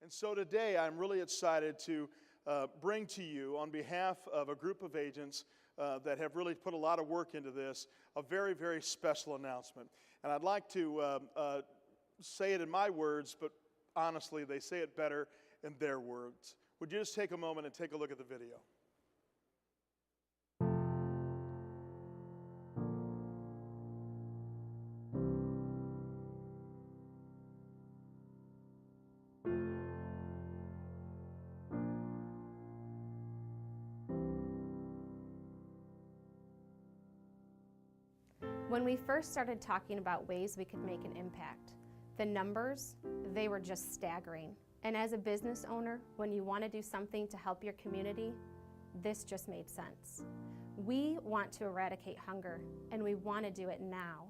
And so today I'm really excited to bring to you, on behalf of a group of agents that have really put a lot of work into this, a very, very special announcement. And I'd like to say it in my words, but honestly, they say it better in their words. Would you just take a moment and take a look at the video? When we first started talking about ways we could make an impact, the numbers, they were just staggering. And as a business owner, when you want to do something to help your community, this just made sense. We want to eradicate hunger, and we want to do it now.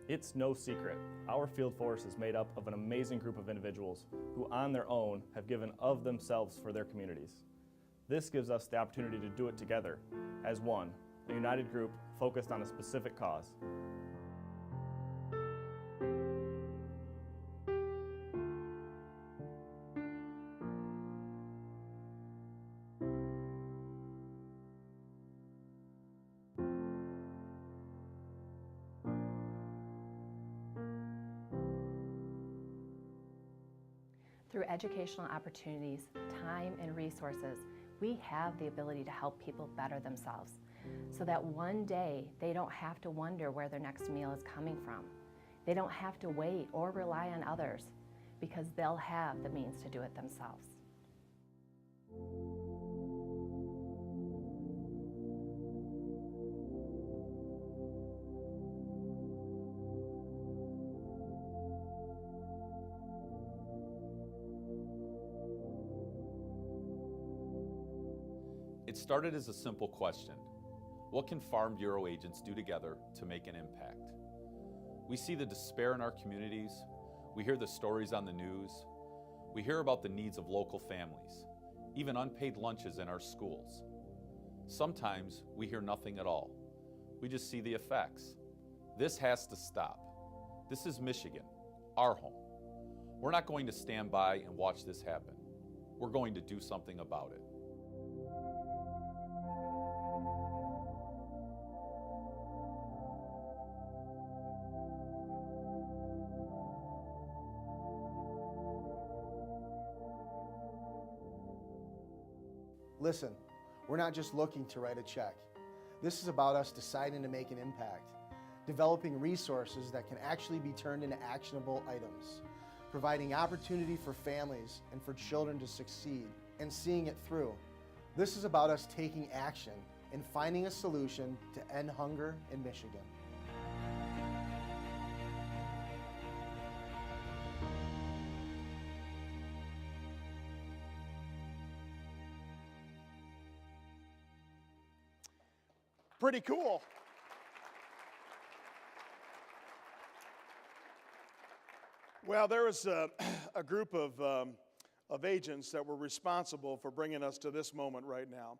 It's no secret, our field force is made up of an amazing group of individuals who on their own have given of themselves for their communities. This gives us the opportunity to do it together, as one, a united group focused on a specific cause. Through educational opportunities, time, and resources, we have the ability to help people better themselves so that one day they don't have to wonder where their next meal is coming from. They don't have to wait or rely on others because they'll have the means to do it themselves. It started as a simple question. What can Farm Bureau agents do together to make an impact? We see the despair in our communities. We hear the stories on the news. We hear about the needs of local families, even unpaid lunches in our schools. Sometimes we hear nothing at all. We just see the effects. This has to stop. This is Michigan, our home. We're not going to stand by and watch this happen. We're going to do something about it. Listen, we're not just looking to write a check. This is about us deciding to make an impact, developing resources that can actually be turned into actionable items, providing opportunity for families and for children to succeed, and seeing it through. This is about us taking action and finding a solution to end hunger in Michigan. Pretty cool. Well, there was a group of agents that were responsible for bringing us to this moment right now.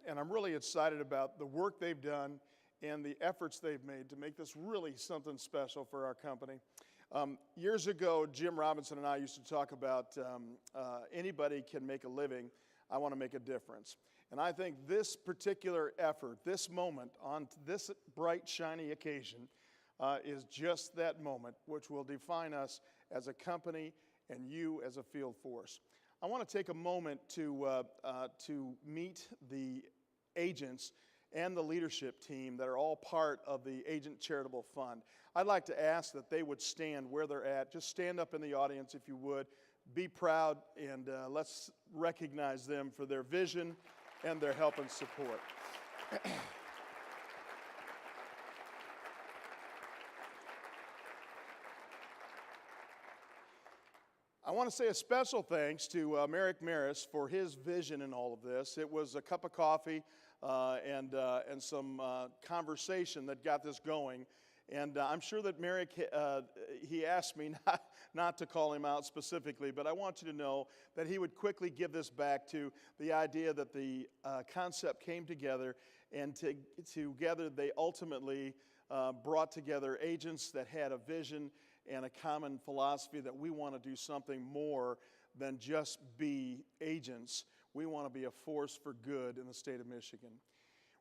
And I'm really excited about the work they've done and the efforts they've made to make this really something special for our company. Years ago, Jim Robinson and I used to talk about anybody can make a living. I want to make a difference. And I think this particular effort, this moment, on this bright, shiny occasion, is just that moment which will define us as a company and you as a field force. I want to take a moment to meet the agents and the leadership team that are all part of the Agent Charitable Fund. I'd like to ask that they would stand where they're at. Just stand up in the audience if you would. Be proud, and let's recognize them for their vision and their help and support. I want to say a special thanks to Merrick Maris for his vision in all of this. It was a cup of coffee and some conversation that got this going. And I'm sure that Merrick, he asked me not to call him out specifically, but I want you to know that he would quickly give this back to the idea that the concept came together, and together they ultimately brought together agents that had a vision and a common philosophy that we want to do something more than just be agents. We want to be a force for good in the state of Michigan.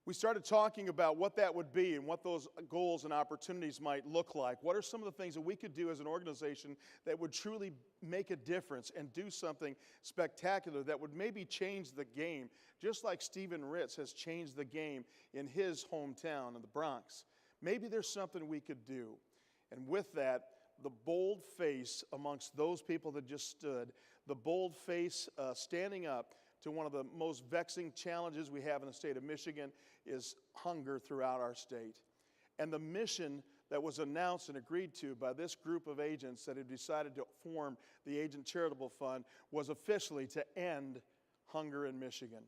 We started talking about what that would be and what those goals and opportunities might look like. What are some of the things that we could do as an organization that would truly make a difference and do something spectacular that would maybe change the game, just like Stephen Ritz has changed the game in his hometown in the Bronx. Maybe there's something we could do. And with that, the bold face amongst those people that just stood, the bold face standing up to one of the most vexing challenges we have in the state of Michigan is hunger throughout our state. And the mission that was announced and agreed to by this group of agents that had decided to form the Agent Charitable Fund was officially to end hunger in Michigan.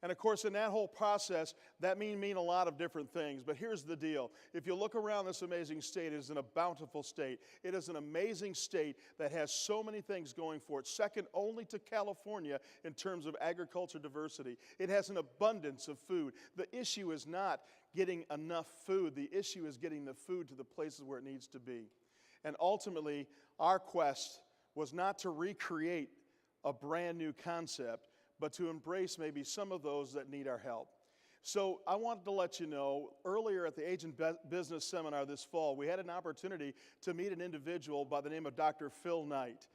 And of course, in that whole process, that mean a lot of different things. But here's the deal. If you look around this amazing state, it is a bountiful state. It is an amazing state that has so many things going for it, second only to California in terms of agriculture diversity. It has an abundance of food. The issue is not getting enough food. The issue is getting the food to the places where it needs to be. And ultimately, our quest was not to recreate a brand new concept, but to embrace maybe some of those that need our help. So I wanted to let you know, earlier at the Agent Business Seminar this fall, we had an opportunity to meet an individual by the name of Dr. Phil Knight.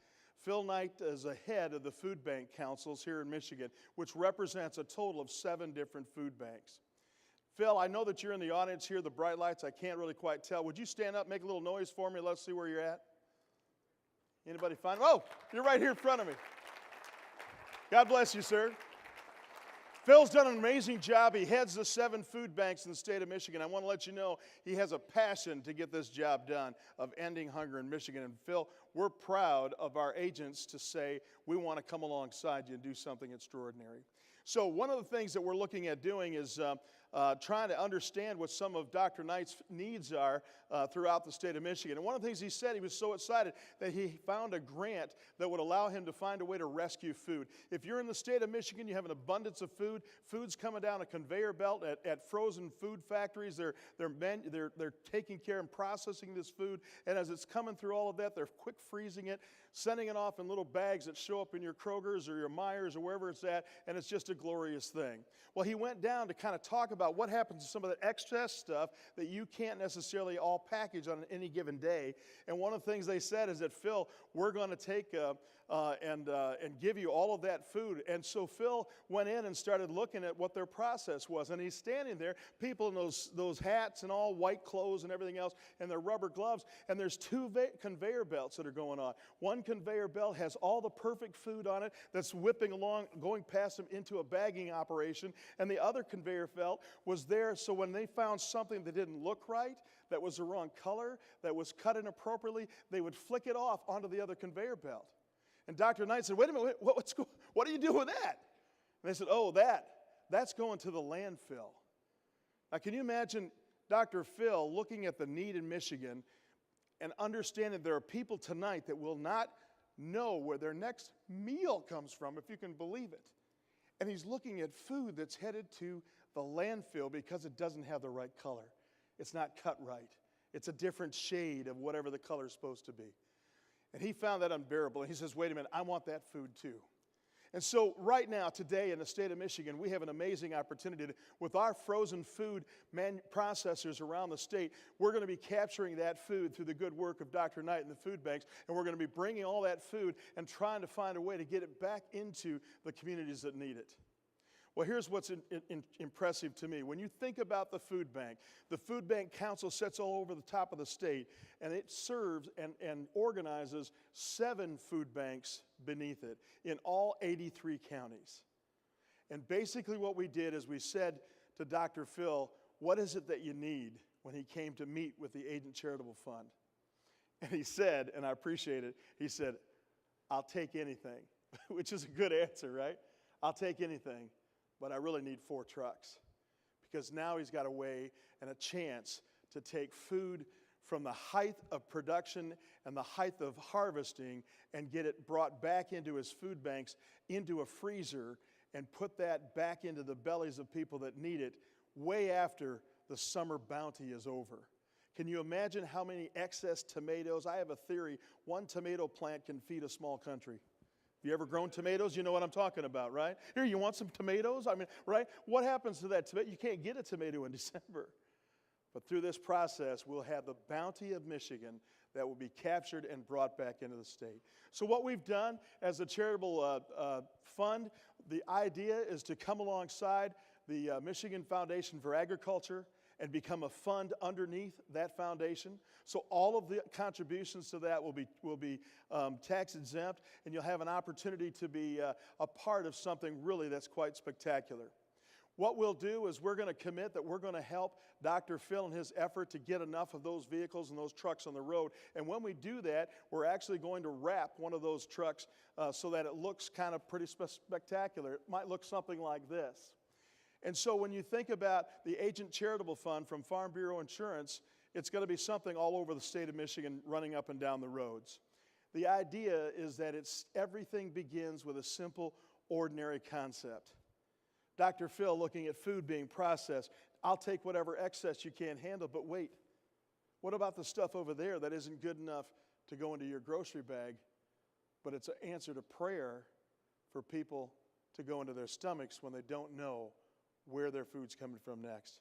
Phil Knight is a head of the food bank councils here in Michigan, which represents a total of 7 different food banks. Phil, I know that you're in the audience here, the bright lights, I can't really quite tell. Would you stand up, make a little noise for me? Let's see where you're at. Anybody find? Oh, you're right here in front of me. God bless you, sir. Phil's done an amazing job. He heads the 7 food banks in the state of Michigan. I want to let you know he has a passion to get this job done of ending hunger in Michigan. And Phil, we're proud of our agents to say we want to come alongside you and do something extraordinary. So one of the things that we're looking at doing is trying to understand what some of Dr. Knight's needs are throughout the state of Michigan. And one of the things he said, he was so excited that he found a grant that would allow him to find a way to rescue food. If you're in the state of Michigan, you have an abundance of food. Food's coming down a conveyor belt at frozen food factories. They're taking care and processing this food. And as it's coming through all of that, they're quick freezing it, sending it off in little bags that show up in your Kroger's or your Meijer's or wherever it's at, and it's just a glorious thing. Well, he went down to kind of talk about what happens to some of the excess stuff that you can't necessarily all package on any given day. And one of the things they said is that, Phil, we're going to take and give you all of that food. And so Phil went in and started looking at what their process was. And he's standing there, people in those hats and all white clothes and everything else, and their rubber gloves. And there's 2 conveyor belts that are going on. One conveyor belt has all the perfect food on it that's whipping along, going past them into a bagging operation. And the other conveyor belt was there so when they found something that didn't look right, that was the wrong color, that was cut inappropriately, they would flick it off onto the other conveyor belt. And Dr. Knight said, wait a minute, what do you do with that? And they said, oh, that's going to the landfill. Now, can you imagine Dr. Phil looking at the need in Michigan and understanding there are people tonight that will not know where their next meal comes from, if you can believe it. And he's looking at food that's headed to the landfill because it doesn't have the right color. It's not cut right. It's a different shade of whatever the color is supposed to be. And he found that unbearable. And he says, wait a minute, I want that food too. And so right now, today in the state of Michigan, we have an amazing opportunity with our frozen food processors around the state. We're going to be capturing that food through the good work of Dr. Knight and the food banks, and we're going to be bringing all that food and trying to find a way to get it back into the communities that need it. Well, here's what's impressive to me. When you think about the food bank council sits all over the top of the state, and it serves and organizes 7 food banks beneath it in all 83 counties. And basically what we did is we said to Dr. Phil, what is it that you need, when he came to meet with the Agent Charitable Fund? And he said, and I appreciate it, he said, I'll take anything, which is a good answer, right? I'll take anything. But I really need 4 trucks, because now he's got a way and a chance to take food from the height of production and the height of harvesting and get it brought back into his food banks, into a freezer, and put that back into the bellies of people that need it way after the summer bounty is over. Can you imagine how many excess tomatoes? I have a theory, one tomato plant can feed a small country. Have you ever grown tomatoes? You know what I'm talking about, right? Here, you want some tomatoes? I mean, right? What happens to that tomato? You can't get a tomato in December. But through this process, we'll have the bounty of Michigan that will be captured and brought back into the state. So what we've done as a charitable fund, the idea is to come alongside the Michigan Foundation for Agriculture and become a fund underneath that foundation. So all of the contributions to that will be tax exempt, and you'll have an opportunity to be a part of something really that's quite spectacular. What we'll do is we're going to commit that we're going to help Dr. Phil in his effort to get enough of those vehicles and those trucks on the road. And when we do that, we're actually going to wrap one of those trucks so that it looks kind of pretty spectacular. It might look something like this. And so when you think about the Agent Charitable Fund from Farm Bureau Insurance, it's going to be something all over the state of Michigan running up and down the roads. The idea is that everything begins with a simple, ordinary concept. Dr. Phil looking at food being processed. I'll take whatever excess you can't handle, but wait. What about the stuff over there that isn't good enough to go into your grocery bag, but it's an answer to prayer for people to go into their stomachs when they don't know where their food's coming from next.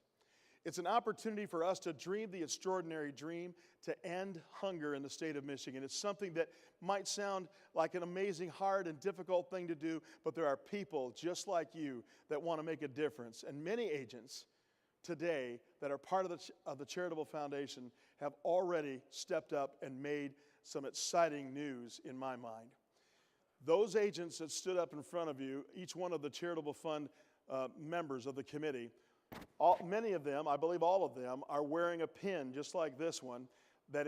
It's an opportunity for us to dream the extraordinary dream to end hunger in the state of Michigan. It's something that might sound like an amazing, hard, and difficult thing to do, but there are people just like you that want to make a difference. And many agents today that are part of the Charitable Foundation have already stepped up and made some exciting news in my mind. Those agents that stood up in front of you, each one of the Charitable Fund members of the committee, many of them, I believe all of them, are wearing a pin just like this one that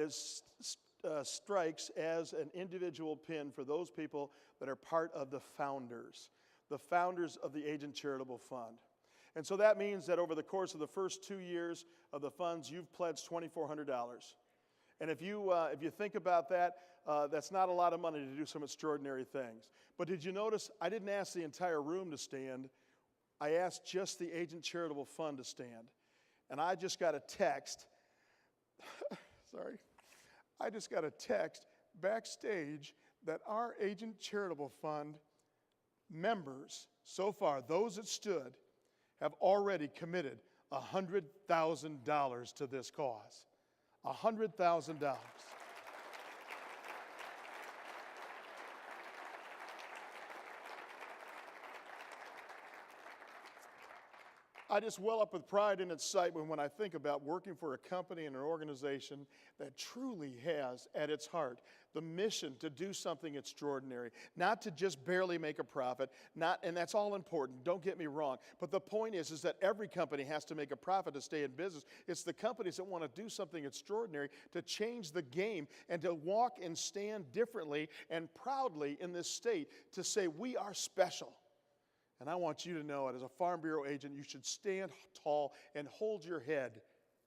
strikes as an individual pin for those people that are part of the founders of the Agent Charitable Fund. And so that means that over the course of the first 2 years of the funds, you've pledged $2,400. And if you think about that, that's not a lot of money to do some extraordinary things. But did you notice I didn't ask the entire room to stand. I asked just the Agent Charitable Fund to stand. And I just got a text, I just got a text backstage that our Agent Charitable Fund members, so far, those that stood, have already committed $100,000 to this cause. $100,000. I just well up with pride and excitement when I think about working for a company and an organization that truly has at its heart the mission to do something extraordinary, not to just barely make a profit, and that's all important, don't get me wrong. But the point is that every company has to make a profit to stay in business. It's the companies that want to do something extraordinary to change the game and to walk and stand differently and proudly in this state to say we are special. And I want you to know it, as a Farm Bureau agent, you should stand tall and hold your head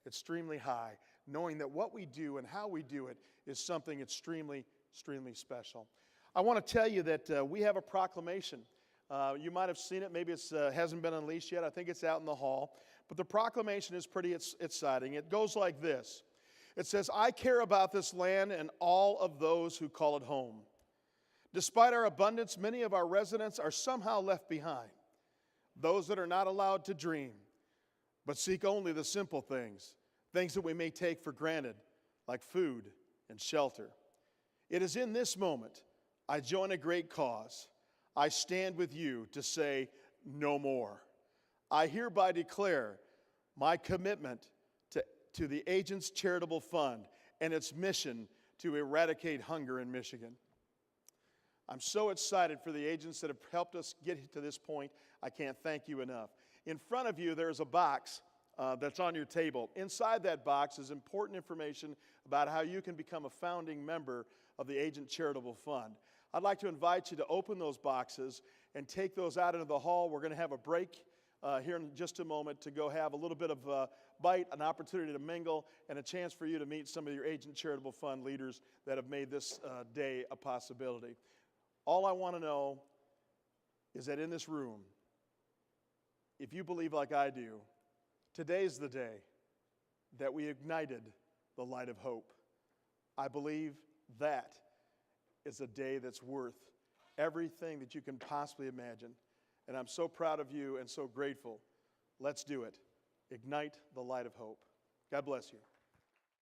extremely high, knowing that what we do and how we do it is something extremely, extremely special. I want to tell you that we have a proclamation. You might have seen it. Maybe it hasn't been unleashed yet. I think it's out in the hall. But the proclamation is pretty exciting. It goes like this. It says, I care about this land and all of those who call it home. Despite our abundance, many of our residents are somehow left behind. Those that are not allowed to dream, but seek only the simple things, things that we may take for granted, like food and shelter. It is in this moment I join a great cause. I stand with you to say no more. I hereby declare my commitment to the Agents Charitable Fund and its mission to eradicate hunger in Michigan. I'm so excited for the agents that have helped us get to this point. I can't thank you enough. In front of you, there's a box that's on your table. Inside that box is important information about how you can become a founding member of the Agent Charitable Fund. I'd like to invite you to open those boxes and take those out into the hall. We're going to have a break here in just a moment to go have a little bit of a bite, an opportunity to mingle, and a chance for you to meet some of your Agent Charitable Fund leaders that have made this day a possibility. All I want to know is that in this room, if you believe like I do, today's the day that we ignited the light of hope. I believe that is a day that's worth everything that you can possibly imagine. And I'm so proud of you and so grateful. Let's do it. Ignite the light of hope. God bless you.